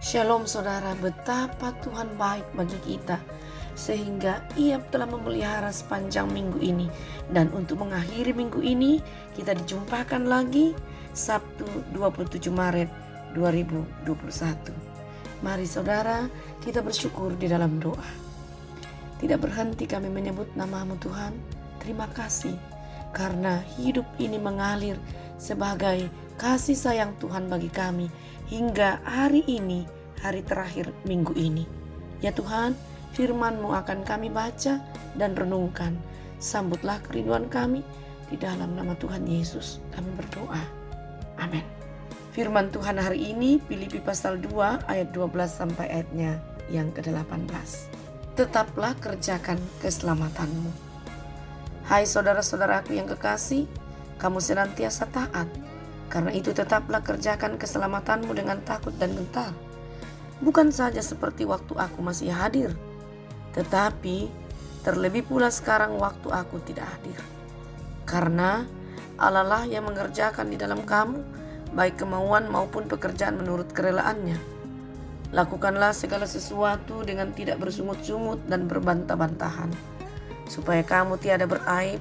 Shalom saudara, betapa Tuhan baik bagi kita sehingga Ia telah memelihara sepanjang minggu ini. Dan untuk mengakhiri minggu ini, kita dijumpakan lagi Sabtu 27 Maret 2021. Mari saudara, kita bersyukur di dalam doa. Tidak berhenti kami menyebut nama-Mu Tuhan. Terima kasih karena hidup ini mengalir sebagai kasih sayang Tuhan bagi kami hingga hari ini, hari terakhir minggu ini. Ya Tuhan, firman-Mu akan kami baca dan renungkan. Sambutlah kerinduan kami, di dalam nama Tuhan Yesus kami berdoa. Amin. Firman Tuhan hari ini Filipi pasal 2 ayat 12 sampai ayatnya yang ke-18. Tetaplah kerjakan keselamatanmu. Hai saudara-saudaraku yang kekasih, kamu senantiasa taat. Karena itu tetaplah kerjakan keselamatanmu dengan takut dan gentar. Bukan saja seperti waktu aku masih hadir, tetapi terlebih pula sekarang waktu aku tidak hadir. Karena Allah lah yang mengerjakan di dalam kamu, baik kemauan maupun pekerjaan menurut kerelaannya. Lakukanlah segala sesuatu dengan tidak bersungut-sungut dan berbantah-bantahan, supaya kamu tiada beraib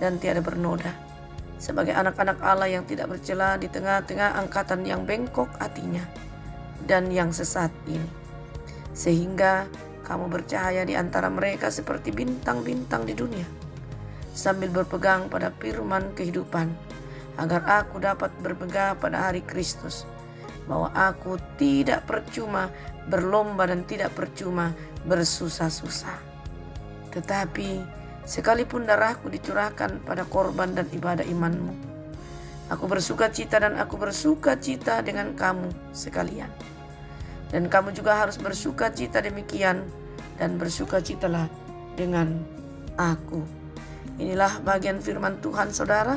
dan tiada bernoda, sebagai anak-anak Allah yang tidak bercela di tengah-tengah angkatan yang bengkok hatinya dan yang sesat ini. Sehingga kamu bercahaya di antara mereka seperti bintang-bintang di dunia, sambil berpegang pada firman kehidupan, agar aku dapat berpegang pada hari Kristus, bahwa aku tidak percuma berlomba dan tidak percuma bersusah-susah. Tetapi sekalipun darahku dicurahkan pada korban dan ibadah imanmu, aku bersuka cita dan aku bersuka cita dengan kamu sekalian. Dan kamu juga harus bersuka cita demikian, dan bersuka citalah dengan aku. Inilah bagian firman Tuhan saudara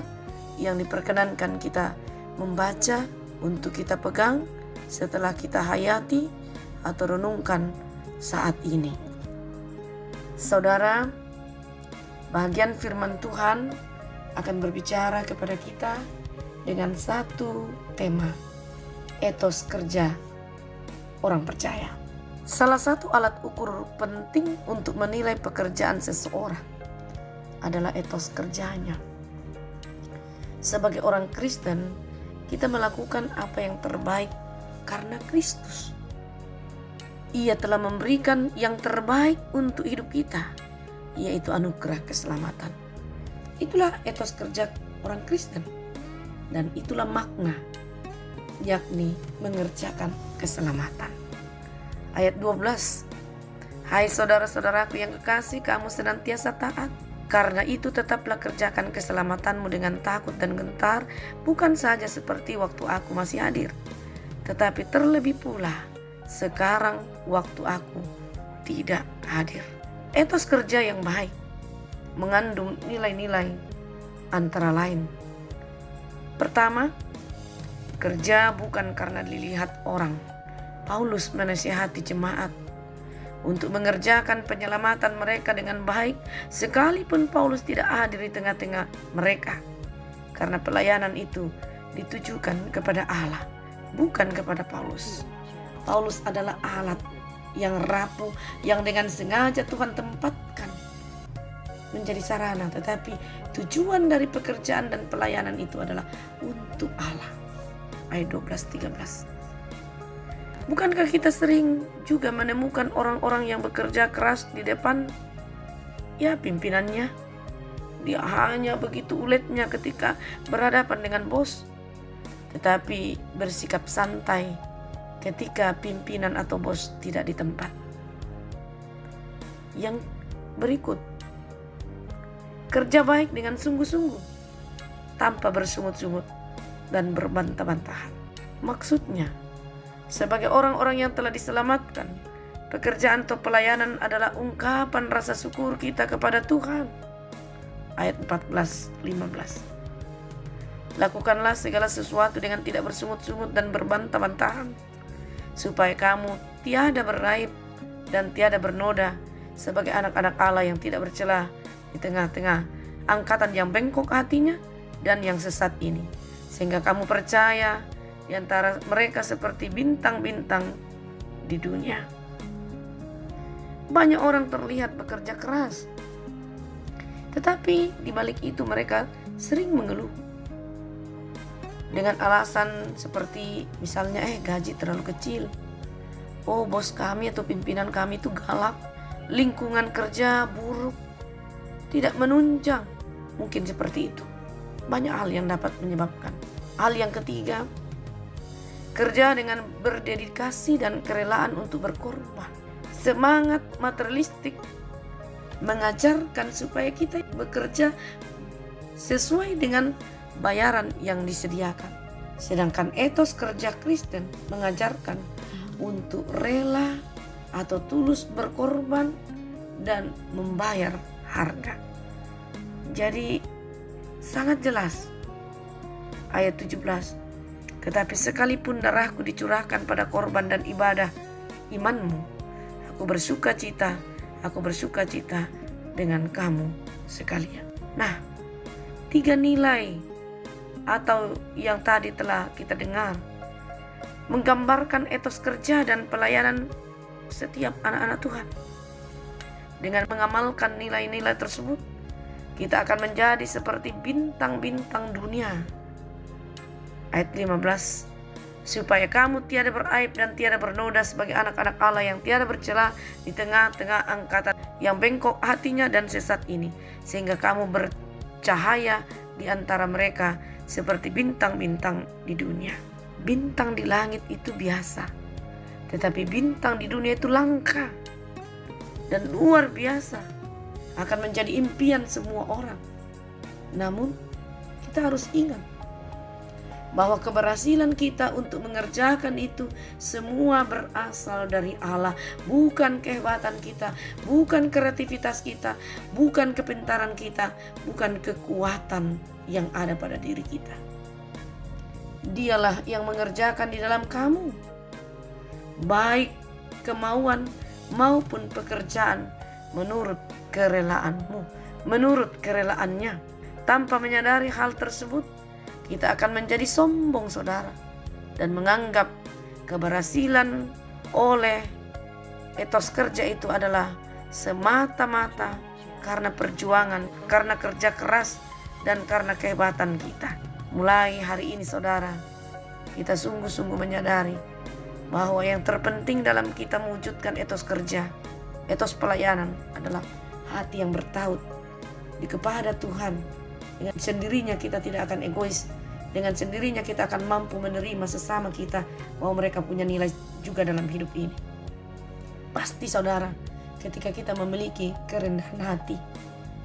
yang diperkenankan kita membaca untuk kita pegang setelah kita hayati atau renungkan saat ini. Saudara, bagian firman Tuhan akan berbicara kepada kita dengan satu tema, etos kerja orang percaya. Salah satu alat ukur penting untuk menilai pekerjaan seseorang adalah etos kerjanya. Sebagai orang Kristen, kita melakukan apa yang terbaik karena Kristus. Ia telah memberikan yang terbaik untuk hidup kita, yaitu anugerah keselamatan. Itulah etos kerja orang Kristen, dan itulah makna, yakni mengerjakan keselamatan. Ayat 12. Hai saudara-saudaraku yang kekasih, kamu senantiasa taat. Karena itu tetaplah kerjakan keselamatanmu dengan takut dan gentar, bukan saja seperti waktu aku masih hadir, tetapi terlebih pula sekarang waktu aku tidak hadir. Etos kerja yang baik mengandung nilai-nilai antara lain. Pertama, kerja bukan karena dilihat orang. Paulus menasihati jemaat untuk mengerjakan penyelamatan mereka dengan baik, sekalipun Paulus tidak hadir di tengah-tengah mereka. Karena pelayanan itu ditujukan kepada Allah, bukan kepada Paulus. Paulus adalah alat yang rapuh, yang dengan sengaja Tuhan tempatkan menjadi sarana. Tetapi tujuan dari pekerjaan dan pelayanan itu adalah untuk Allah. Ayat 12-13. Bukankah kita sering juga menemukan orang-orang yang bekerja keras di depan pimpinannya? Dia hanya begitu uletnya ketika berhadapan dengan bos, tetapi bersikap santai ketika pimpinan atau bos tidak di tempat. Yang berikut, kerja baik dengan sungguh-sungguh, tanpa bersungut-sungut dan berbantah-bantahan. Maksudnya, sebagai orang-orang yang telah diselamatkan, pekerjaan atau pelayanan adalah ungkapan rasa syukur kita kepada Tuhan. Ayat 14-15. Lakukanlah segala sesuatu dengan tidak bersungut-sungut dan berbantah-bantahan, supaya kamu tiada beraib dan tiada bernoda, sebagai anak-anak Allah yang tidak bercela di tengah-tengah angkatan yang bengkok hatinya dan yang sesat ini. Sehingga kamu percaya di antara mereka seperti bintang-bintang di dunia. Banyak orang terlihat bekerja keras, tetapi di balik itu mereka sering mengeluh dengan alasan seperti misalnya gaji terlalu kecil, bos kami atau pimpinan kami itu galak, lingkungan kerja buruk, tidak menunjang. Mungkin seperti itu. Banyak hal yang dapat menyebabkan. Hal yang ketiga, kerja dengan berdedikasi dan kerelaan untuk berkorban. Semangat materialistik mengajarkan supaya kita bekerja sesuai dengan bayaran yang disediakan. Sedangkan etos kerja Kristen mengajarkan untuk rela atau tulus berkorban dan membayar harga. Jadi sangat jelas ayat 17. Tetapi sekalipun darahku dicurahkan pada korban dan ibadah imanmu, aku bersuka cita dengan kamu sekalian. Nah, 3 nilai atau yang tadi telah kita dengar menggambarkan etos kerja dan pelayanan setiap anak-anak Tuhan. Dengan mengamalkan nilai-nilai tersebut, kita akan menjadi seperti bintang-bintang dunia. Ayat 15, supaya kamu tiada beraib dan tiada bernoda sebagai anak-anak Allah yang tiada bercela di tengah-tengah angkatan yang bengkok hatinya dan sesat ini, sehingga kamu bercahaya di antara mereka seperti bintang-bintang di dunia. Bintang di langit itu biasa, tetapi bintang di dunia itu langka dan luar biasa, akan menjadi impian semua orang. Namun kita harus ingat bahwa keberhasilan kita untuk mengerjakan itu semua berasal dari Allah, bukan kehebatan kita, bukan kreativitas kita, bukan kepintaran kita, bukan kekuatan yang ada pada diri kita. Dialah yang mengerjakan di dalam kamu, baik kemauan maupun pekerjaan menurut kerelaanmu, menurut kerelaannya. Tanpa menyadari hal tersebut, kita akan menjadi sombong, saudara, dan menganggap keberhasilan oleh etos kerja itu adalah semata-mata karena perjuangan, karena kerja keras, dan karena kehebatan kita. Mulai hari ini, saudara, kita sungguh-sungguh menyadari bahwa yang terpenting dalam kita mewujudkan etos kerja, etos pelayanan adalah hati yang bertaut kepada Tuhan. Dengan sendirinya kita tidak akan egois. Dengan sendirinya kita akan mampu menerima sesama kita bahwa mereka punya nilai juga dalam hidup ini. Pasti, saudara, ketika kita memiliki kerendahan hati,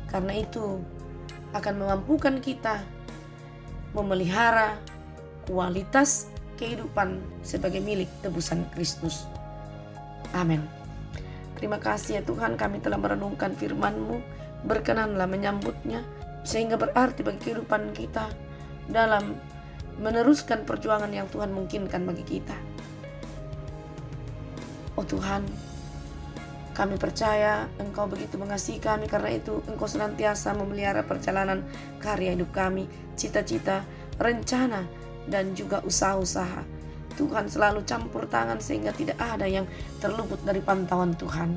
karena itu akan memampukan kita memelihara kualitas kehidupan sebagai milik tebusan Kristus. Amin. Terima kasih ya Tuhan, kami telah merenungkan firman-Mu. Berkenanlah menyambutnya, sehingga berarti bagi kehidupan kita dalam meneruskan perjuangan yang Tuhan mungkinkan bagi kita. Oh Tuhan, kami percaya Engkau begitu mengasihi kami, karena itu Engkau senantiasa memelihara perjalanan karya hidup kami, cita-cita, rencana, dan juga usaha-usaha. Tuhan selalu campur tangan sehingga tidak ada yang terluput dari pantauan Tuhan.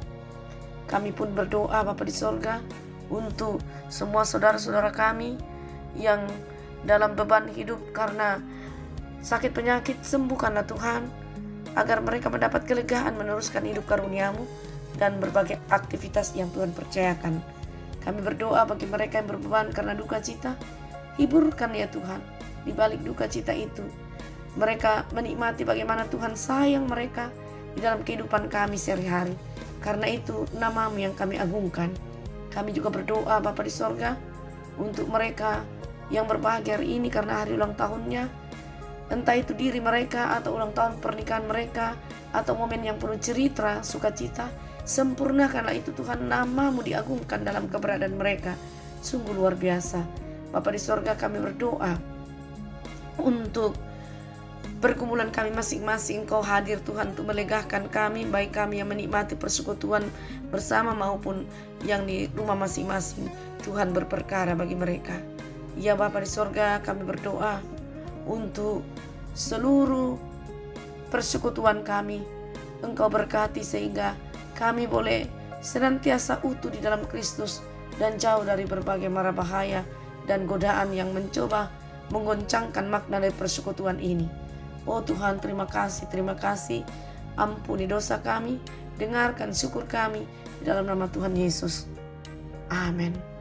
Kami pun berdoa Bapa di sorga untuk semua saudara-saudara kami yang dalam beban hidup karena sakit penyakit, sembuhkanlah Tuhan, agar mereka mendapat kelegaan meneruskan hidup karunia-Mu dan berbagai aktivitas yang Tuhan percayakan. Kami berdoa bagi mereka yang berbeban karena duka cita, hiburkan ya Tuhan. Di balik duka cita itu, mereka menikmati bagaimana Tuhan sayang mereka di dalam kehidupan kami sehari-hari. Karena itu nama-Mu yang kami agungkan. Kami juga berdoa Bapa di sorga untuk mereka yang berbahagia hari ini karena hari ulang tahunnya, entah itu diri mereka atau ulang tahun pernikahan mereka atau momen yang penuh cerita, sukacita. Sempurnakanlah itu Tuhan, nama-Mu diagungkan dalam keberadaan mereka. Sungguh luar biasa. Bapa di sorga, kami berdoa untuk pergumulan kami masing-masing. Engkau hadir Tuhan untuk melegakan kami, baik kami yang menikmati persekutuan bersama maupun yang di rumah masing-masing. Tuhan berperkara bagi mereka. Ya Bapa di sorga, kami berdoa untuk seluruh persekutuan kami Engkau berkati sehingga kami boleh senantiasa utuh di dalam Kristus dan jauh dari berbagai mara bahaya dan godaan yang mencoba menggoncangkan makna dari persekutuan ini. Oh Tuhan, terima kasih, terima kasih. Ampuni dosa kami, dengarkan syukur kami di dalam nama Tuhan Yesus. Amin.